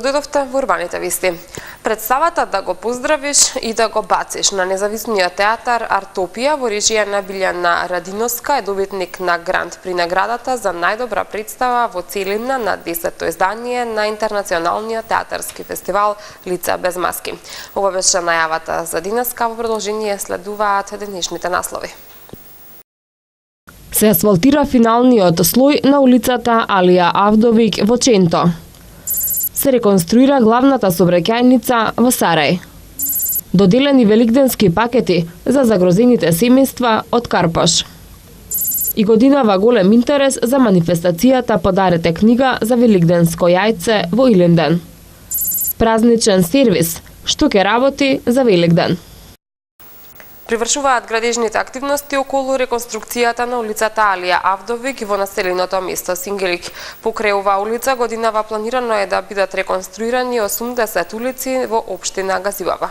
Добродојдовте во Урбаните вести. Представата "Да го поздравиш и да го бациш" на независниот театар Артопија во режија на Билјана Радиновска е добитник на грант при наградата за најдобра представа во целина на 10-то издание на Интернационалниот театарски фестивал Лица без маски. Ова беше најавата за денеска, во продолжение следуваат денешните наслови. Се асфалтира финалниот слој на улицата Алија Авдовик во Ченто. Се реконструира главната сообраќајница во Сарај. Доделени великденски пакети за загрозените семејства од Карпош. И годинава голем интерес за манифестацијата "Подарете книга за великденско јајце" во Илинден. Празничен сервис, што ќе работи за Великден. Привршуваат градежните активности околу реконструкцијата на улицата Алија Авдовик во населеното место Сингелик. Покрај оваа улица годинава планирано е да бидат реконструирани 80 улици во општина Газибаба.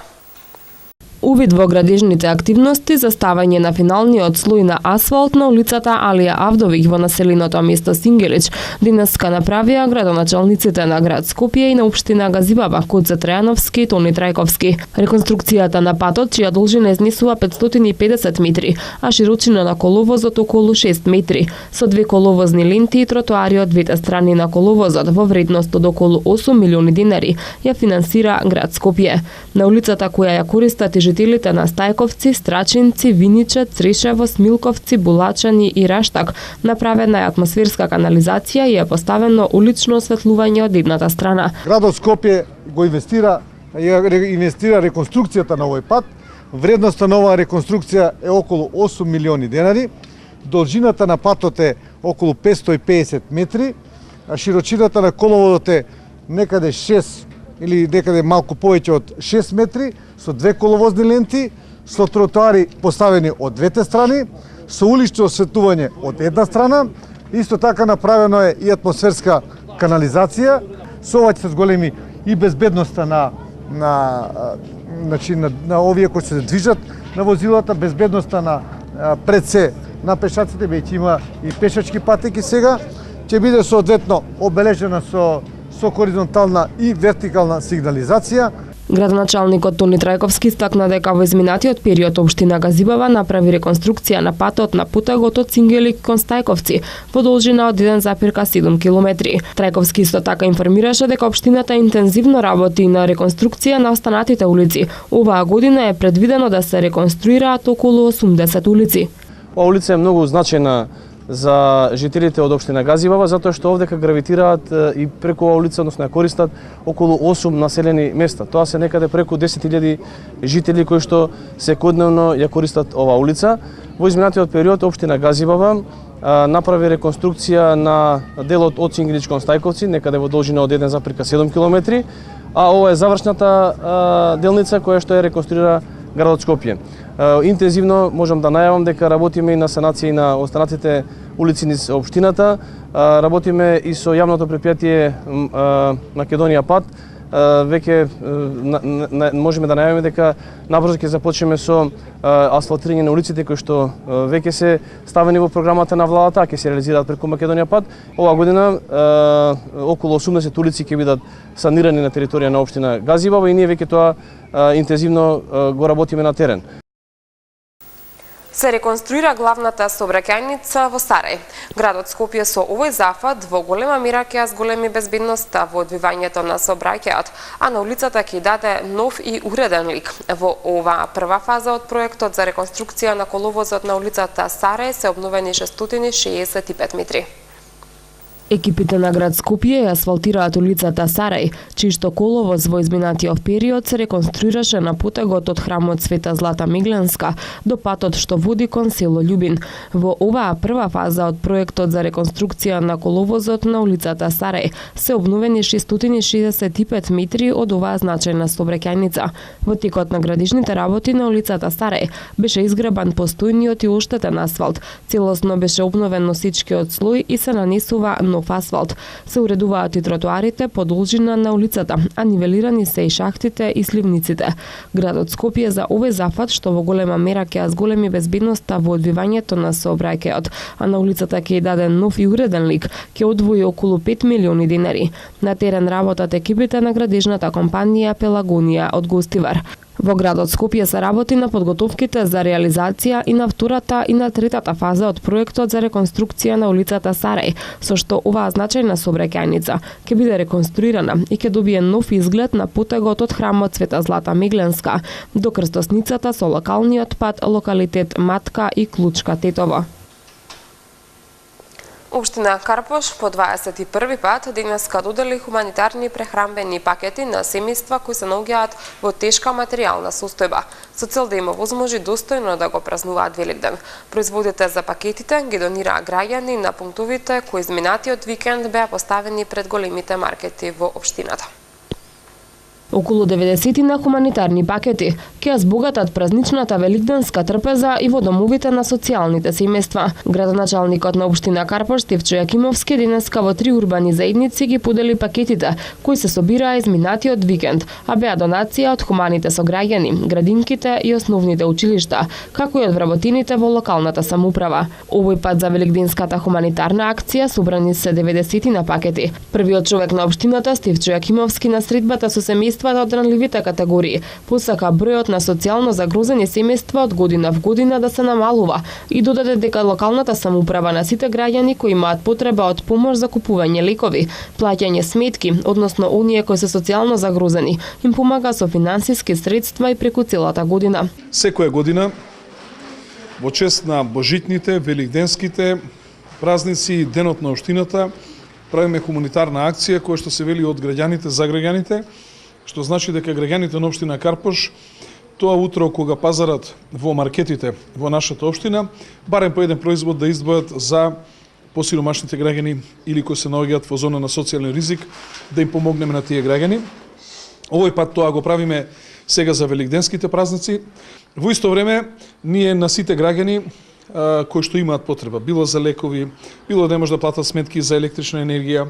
Увид во градежните активности за ставање на финалниот слој на асфалт на улицата Алија Авдовик во населеното место Сингелич денеска направија градоначалниците на град Скопје и на општина Газибаба, Коце Трајановски и Тони Трајковски. Реконструкцијата на патот, чија должина изнесува 550 метри, а широчина на коловозот околу 6 метри, со две коловозни ленти и тротоари од двете страни на коловозот во вредност од околу 8 милиони динари, ја финансира град Скопје. На улицата која ја користат и жителите на Стајковци, Страчинци, Виниче, Црешево, Смилковци, Булачани и Раштак направена е атмосферска канализација и е поставено улично осветлување од едната страна. Градот Скопје го инвестира реконструкцијата на овој пат. Вредноста на оваа реконструкција е околу 8 милиони денари. Должината на патот е околу 550 метри, а широчината на коловодот е некаде 6 или некаде малку повеќе од 6 метри, со две коловозни ленти, со тротоари поставени од двете страни, со улично осветлување од една страна. Исто така направено е и атмосферска канализација, со ова ќе се зголеми и безбедноста на овие кои се движат на возилата, безбедноста на пред се на пешаците, веќе има и пешачки патеки сега, ќе биде соодветно обележена со хоризонтална и вертикална сигнализација. Градоначалникот Тони Трајковски стакна дека во изминатиот период општина Газибаба направи реконструкција на патот на путегот од Сингелик кон Стајковци во должина од 1,7 километри. Трајковски исто така информираше дека општината интензивно работи на реконструкција на останатите улици. Оваа година е предвидено да се реконструираат околу 80 улици. Оваа улица е многу значајна за жителите од општина Газибаба, затоа што овдека гравитираат и преку оваа улица, односно ја користат околу 8 населени места. Тоа се некаде преку 10.000 жители кои што секојдневно ја користат оваа улица. Во изминатиот период општина Газибаба направи реконструкција на делот од Сингелич кон Стајковци, некаде во должина од 1,7 километри, а ова е завршната делница која што ја реконструира градот Скопје. Интензивно можам да најавам дека работиме и на санација на останатите улици низ општината, работиме и со јавното претпријатие Македонија Пат. Веќе можеме да најавиме дека набрзо ќе започнеме со асфалтирање на улиците кои што веќе се ставени во програмата на владата, ќе се реализираат преку Македонија Пат. Оваа година околу 80 улици ќе бидат санирани на територија на општина Газибаба и ние веќе тоа интензивно го работиме на терен. Се реконструира главната сообраќајница во Сарај. Градот Скопје со овој зафат во голема мера ќе зголеми безбедноста во одвивањето на сообраќајот, а на улицата ќе даде нов и уреден лик. Во оваа прва фаза од проектот за реконструкција на коловозот на улицата Сарај се обновени 665 метри. Екипите на град Скопје ја асфалтираат улицата Сарај, чијшто коловоз во изминатиот период се реконструираше на путегот од храмот Света Злата Мигленска до патот што води кон село Љубин. Во оваа прва фаза од проектот за реконструкција на коловозот на улицата Сарај се обновени 665 метри од оваа значајна сообраќајница. Во текот на градежните работи на улицата Сарај беше изгребан постојниот и оштетен асфалт, целосно беше обновен носичкиот слој и се нанесува нов асфалт. Се уредуваат и тротоарите по должина на улицата, а нивелирани се и шахтите и сливниците. Градот Скопје за овој зафат, што во голема мера ќе зголеми безбедноста во одвивањето на сообраќајот, а на улицата ќе даде нов и уреден лик, ќе одвои околу 5 милиони денари. На терен работат екипите на градежната компанија Пелагонија од Гостивар. Во градот Скопје се работи на подготовките за реализација и на втората и на третата фаза од проектот за реконструкција на улицата Сарај, со што оваа значајна сообраќајница ќе биде реконструирана и ќе добие нов изглед на потегот од храмот Света Злата Мегленска до крстосницата со локалниот пат локалитет Матка и Клучка Тетово. Општина Карпош по 21 пат денеска додели хуманитарни прехранбени пакети на семејства кои се наоѓаат во тешка материјална состојба, со цел да им овозможи достојно да го празнуваат Великден. Производите за пакетите ги донираа граѓани на пунктовите кои изминатиот викенд беа поставени пред големите маркети во општината. Околу 90 на хуманитарни пакети ќе збогатат празничната великденска трпеза и во домовите на социјалните семејства. Градоначалникот на општина Карпош Стефчо Јакимовски денеска во 3 урбани заедници ги подели пакетите кои се собираа изминатиот викенд, а беа донација од хуманите сограѓани, градинките и основните училишта, како и од вработените во локалната самоуправа. Овој пат за великденската хуманитарна акција собрани се 90 на пакети. Првиот човек на општината Стефчо Јакимовски на средбата со семејствата од ранливите категории посака бројот на социјално загрозени семејства од година в година да се намалува и додаде дека локалната самоуправа на сите граѓани кои имаат потреба од помош за купување лекови, плаќање сметки, односно оние кои се социјално загрозени, им помага со финансиски средства и преку целата година. Секоја година во чест на божитните, великденските празници и денот на општината правиме хуманитарна акција која што се вели од граѓаните за граѓаните, што значи дека граѓаните на општина Карпош тоа утро кога пазарат во маркетите во нашата општина, барем по еден производ да издвојат за посиромашните граѓани или кои се наоѓаат во зона на социјален ризик, да им помогнеме на тие граѓани. Овој пат тоа го правиме сега за великденските празници. Во исто време, ние на сите граѓани кои што имаат потреба, било за лекови, било да не може да платат сметки за електрична енергија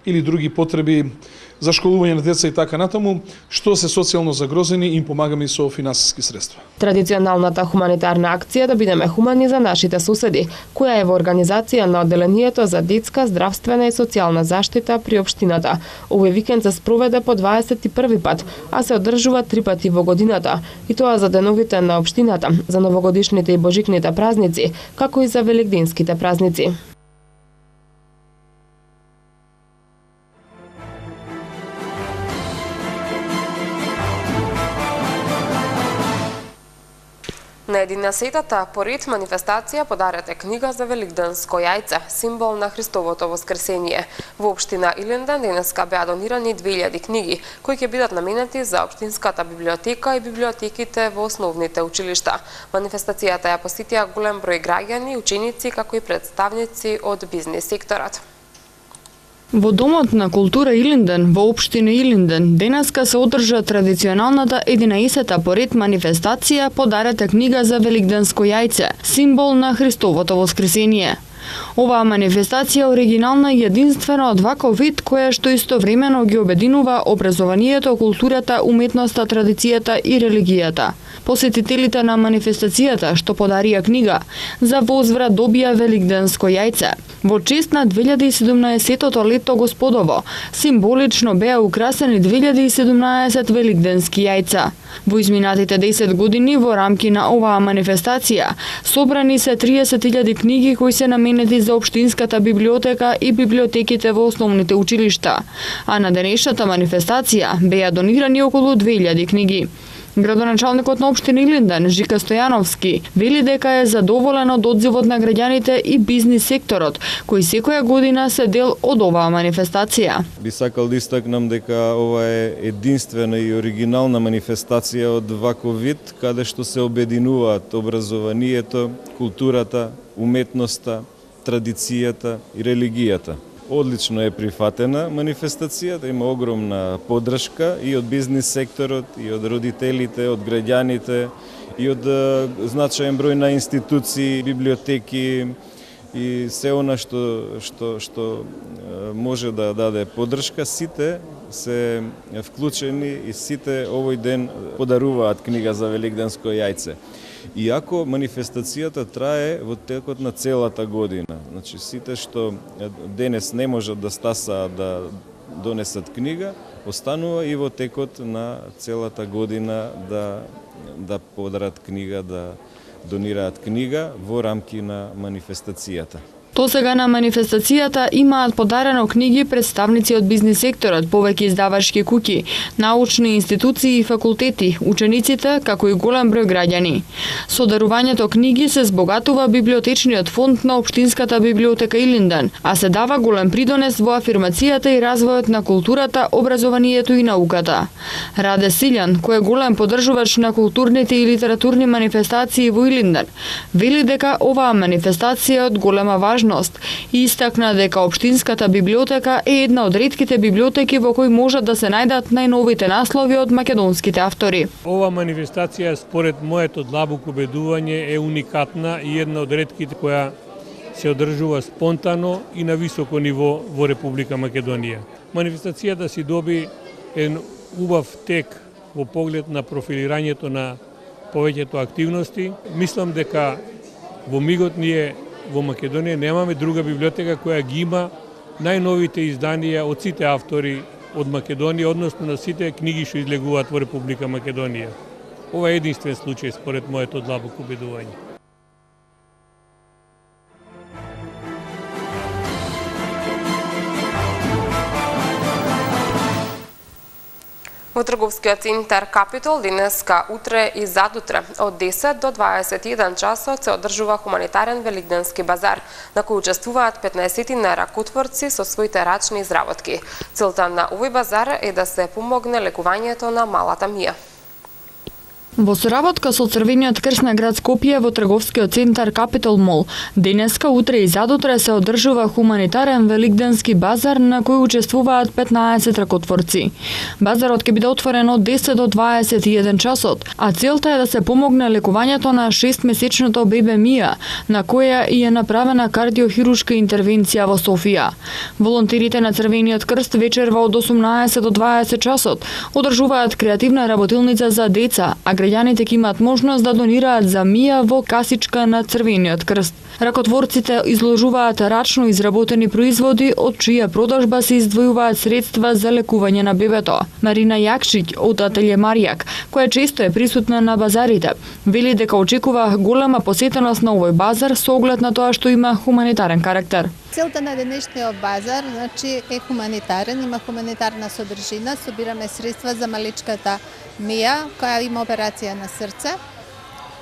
или други потреби за школување на деца и така натаму, што се социјално загрозени, им помагаме и со финансиски средства. Традиционалната хуманитарна акција да бидеме хумани за нашите соседи, која е во организација на одделението за детска, здравствена и социјална заштита при општината. Овој викенд се спроведе по 21 пат, а се одржува 3 пати во годината, и тоа за деновите на општината, за новогодишните и божикните празници, како и за великденските празници. На 11-та поред манифестација подарете книга за великденско јајце, символ на Христовото воскресение. Во општина Илинден денеска беа донирани 2000 книги, кои ќе бидат наменети за општинската библиотека и библиотеките во основните училишта. Манифестацијата ја посетија голем број граѓани, ученици, како и представници од бизнис секторот. Во Домот на култура Илинден во општина Илинден денеска се одржа традиционалната 11-та поред манифестација Подарете книга за великденско јајце, символ на Христовото воскресение. Оваа манифестација е оригинална и единствена од ваков вид која што истовремено ги обединува образованието, културата, уметноста, традицијата и религијата. Посетителите на манифестацијата што подарија книга за возврат добија великденско јајце. Во чест на 2017 лето Господово, символично беа украсени 2017 великденски јајца. Во изминатите 10 години во рамки на оваа манифестација собрани се 30.000 книги кои се наменети за општинската библиотека и библиотеките во основните училишта, а на денешната манифестација беа донирани околу 2000 книги. Градоначалникот на општина Илинден, Жика Стојановски, вели дека е задоволен од одзивот на граѓаните и бизнис секторот, кои секоја година се дел од оваа манифестација. Би сакал да истакнам дека ова е единствена и оригинална манифестација од ваков вид, каде што се обединуваат образованието, културата, уметноста, традицијата и религијата. Одлично е прифатена манифестацијата, има огромна поддршка и од бизнис секторот, и од родителите, од граѓаните, и од значаен број на институции, библиотеки и се она што може да даде поддршка, сите се вклучени и сите овој ден подаруваат книга за Великденско јајце. Иако манифестацијата трае во текот на целата година. Значи сите што денес не можат да стасаат да донесат книга, останува и во текот на целата година да подарат книга, да донираат книга во рамки на манифестацијата. Досега на манифестацијата имаат подарено книги представници од бизнис секторот, повеќе издавачки куќи, научни институции и факултети, учениците, како и голем број граѓани. Со дарувањето книги се збогатува библиотечниот фонд на Општинската библиотека Илинден, а се дава голем придонес во афирмацијата и развојот на културата, образованието и науката. Раде Силјан, кој е голем поддржувач на културните и литературни манифестации во Илинден, вели дека оваа манифестација е од голема важност и истакна дека Општинската библиотека е една од ретките библиотеки во кои можат да се најдат најновите наслови од македонските автори. Ова манифестација, според моето длабоко убедување, е уникатна и една од ретките која се одржува спонтано и на високо ниво во Република Македонија. Манифестацијата си доби еден убав тек во поглед на профилирањето на повеќето активности. Мислам дека во мигот ние во Македонија немаме друга библиотека која ги има најновите изданија од сите автори од Македонија, односно на сите книги што излегуваат во Република Македонија. Ова е единствен случај според моето длабоко убедување. Во трговскиот центар Капитол денеска, утре и задутре од 10 до 21 часот се одржува хуманитарен великденски базар, на кој учествуваат 15 ракотворци со своите рачни изработки. Целта на овој базар е да се помогне лекувањето на малата Мија. Во соработка со Црвениот крст на град Скопје во трговскиот центар Капитол Мол, денеска, утре и задутре се одржува хуманитарен великденски базар на кој учествуваат 15 ракотворци. Базарот ќе биде отворен од 10 до 21 часот, а целта е да се помогне лекувањето на 6-месечното бебе Мија, на која и е направена кардиохирушка интервенција во Софија. Волонтерите на Црвениот крст вечерва од 18 до 20 часот одржуваат креативна работилница за деца, а граѓаните ќе имаат можност да донираат за Мија во касичка на Црвениот крст. Ракотворците изложуваат рачно изработени производи од чија продажба се издвојуваат средства за лекување на бебето. Марина Јакшиќ од ателје Маријак, која често е присутна на базарите, вели дека очекува голема посетеност на овој базар со оглед на тоа што има хуманитарен карактер. Целта на денешниот базар е хуманитарен, има хуманитарна содржина, собираме средства за маличката Мија, која има операција на срце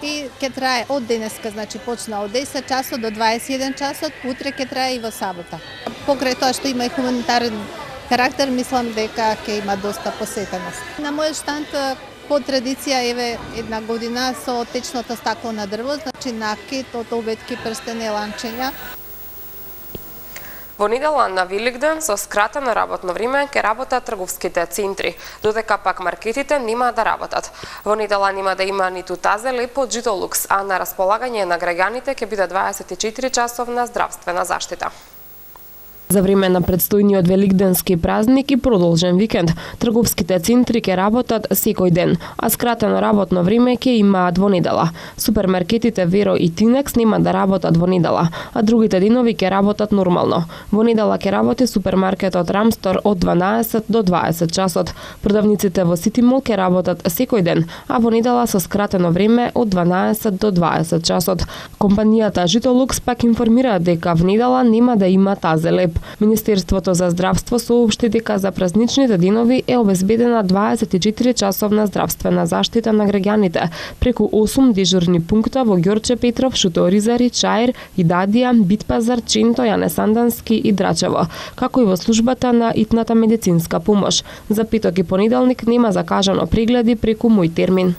и ќе трае од денеска, почна од 10 часот до 21 часот, утре ќе трае и во сабота. Покрај тоа што има и хуманитарен карактер, мислам дека ќе има доста посетеност. На мојот штанд по традиција една година со течното стаклено дрво, накит од обетки, прстени, ланчења. Во недела на Великден со скратено работно време ќе работат трговските центри, додека пак маркетите нема да работат. Во недела нема да има ниту тазе леп од Житолукс, а на располагање на граѓаните ќе биде 24 часовна здравствена заштита. За време на предстојниот великденски празник и продолжен викенд, трговските центри ќе работат секој ден, а скратено работно време ќе имаат во недела. Супермаркетите Веро и Тинекс нема да работат во недела, а другите денови ќе работат нормално. Во недела ќе работи супермаркетот Рамстор од 12 до 20 часот. Продавниците во Сити Мол ќе работат секој ден, а во недела со скратено време од 12 до 20 часот. Компанијата Житолукс пак информира дека во недела нема да има тазе леп. Министерството за здравство соопшти дека за празничните денови е обезбедена 24-часовна здравствена заштита на граѓаните преку 8 дежурни пункта во Ѓорче Петров, Шуторизари, Чаир, Идадија, Битпазар, Ченто, Јанесандански и Драчево, како и во службата на итната медицинска помош. За петок и понеделник нема закажано прегледи преку Мој термин.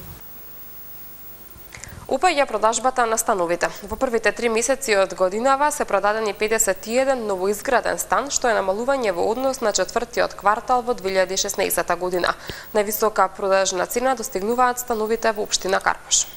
Упаѓа продажбата на становите. Во првите 3 месеци од годинава се продадени 51 новоизграден стан, што е намалување во однос на четвртиот квартал во 2016 година. Највисока продажна цена достигнуваат становите во општина Карпош.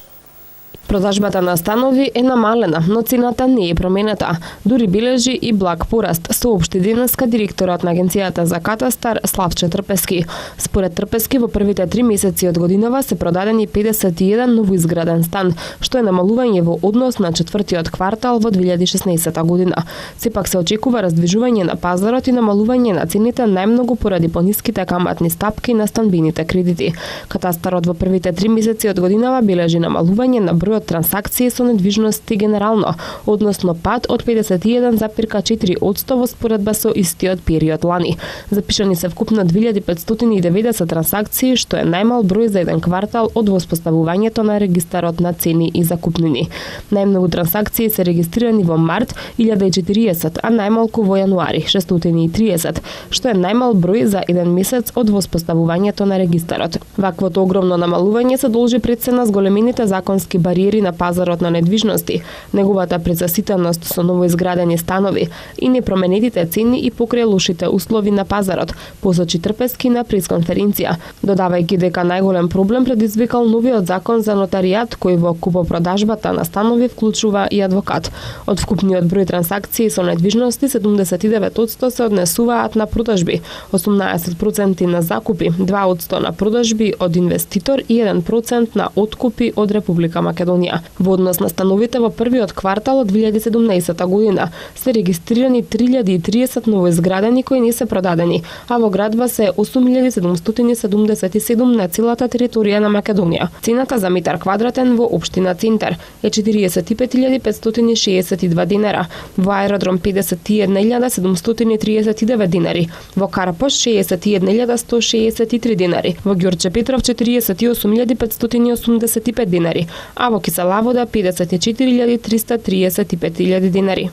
Продажбата на станови е намалена, но цената не е променета. Дури бележи и благ пораст, соопшти денеска директорот на Агенцијата за катастар Славче Трпески. Според Трпески, во првите 3 месеци од годинава се продадени 51 новоизграден стан, што е намалување во однос на четвртиот квартал во 2016 година. Сепак се очекува раздвижување на пазарот и намалување на цените најмногу поради пониските каматни стапки на станбените кредити. Катастарот во првите 3 месеци од годинава бележи намалување на бројот трансакции со недвижности генерално, односно пад од 51,4% во споредба со истиот период лани. Запишани се вкупно 2590 трансакции, што е најмал број за еден квартал од воспоставувањето на регистарот на цени и закупнини. Најмногу трансакции се регистрирани во март 1040, а најмалку во јануари 630, што е најмал број за еден месец од воспоставувањето на регистарот. Ваквото огромно намалување се должи пред се на зголемените законски бариери на пазарот на недвижности, неговата презаситеност со новоизградени станови и непроменетите цени и покрај лошите услови на пазарот, посочи Трпески на пресконференција, додавајќи дека најголем проблем предизвикал новиот закон за нотаријат кој во купопродажбата на станови вклучува и адвокат. Од вкупниот број трансакции со недвижности 79% се однесуваат на продажби, 18% на закупи, 2% на продажби од инвеститор и 1% на откупи од Република Македонија. Во однос на становите во првиот квартал од 2017 година се регистрирани 3030 новоизградени кои не се продадени, а во градба се 8777 на целата територија на Македонија. Цената за метар квадратен во општина Центар е 45562 динара, во аеродром 51739 динари, во Карпош 61163 динари, во Ѓорче Петров 48585 динари, а во Киселавода 54335 динари.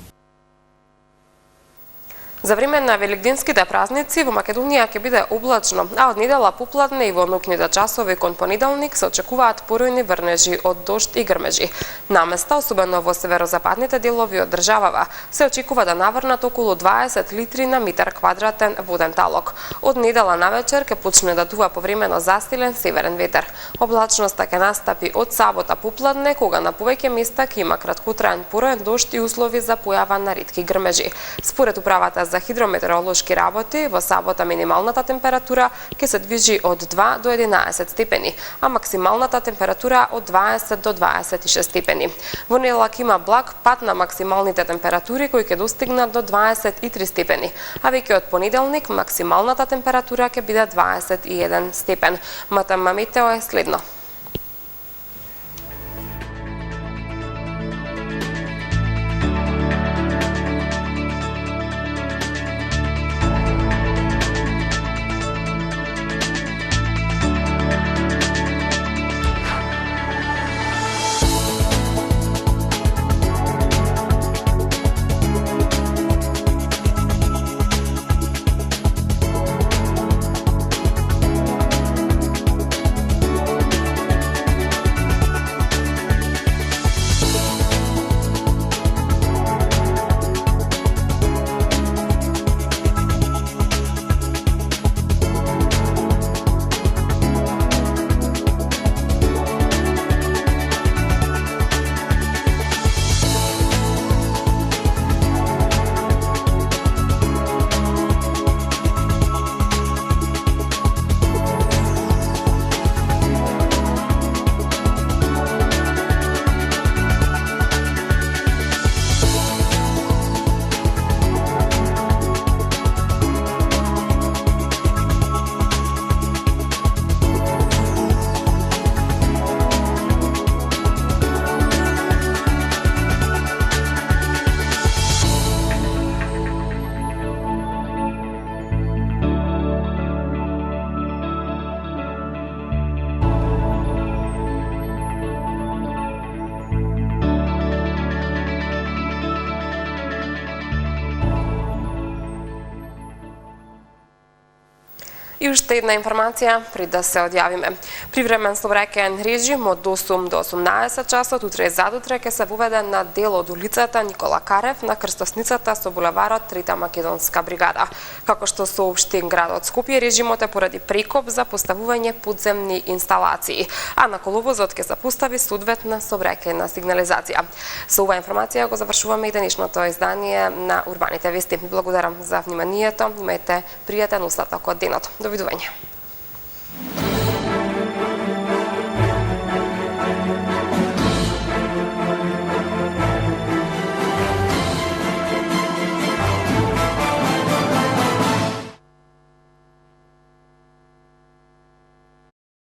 За време на великденските празници во Македонија ќе биде облачно, а од недела попладне и во ноќните часови кон понеделник се очекуваат поројни врнежи од дожд и грмежи. Наместа, особено во северозападните делови од државава, се очекува да наврнат околу 20 литри на метар квадратен воден талок. Од недела навечер ќе почне да дува повремено застилен северен ветер. Облачноста ќе настапи од сабота попладне, кога на повеќе места ќе има краткотраен поројен дожд и услови за појава на ретки грмежи. Според управата за хидрометеоролошки работи, во сабота минималната температура ќе се движи од 2 до 11 степени, а максималната температура од 20 до 26 степени. Во неделак има благ пад на максималните температури кои ќе достигнат до 23 степени, а веќе од понеделник максималната температура ќе биде 21 степен. МТМ Метео е следно. И уште една информација пред да се одјавиме. Привремен сообраќајен режим од 8 до 18 часот утре и задутре ќе се воведе на дел од улицата Никола Карев на крстосницата со булеварот Трета македонска бригада. Како што соопшти градот Скопје, режимот е поради прекоп за поставување подземни инсталации, а на коловозот ќе се постави соодветна сообраќајна сигнализација. Со оваа информација го завршуваме и денешното издание на Урбаните вести. Благодарам за вниманието. Имајте пријатен остаток од денот. Довидување.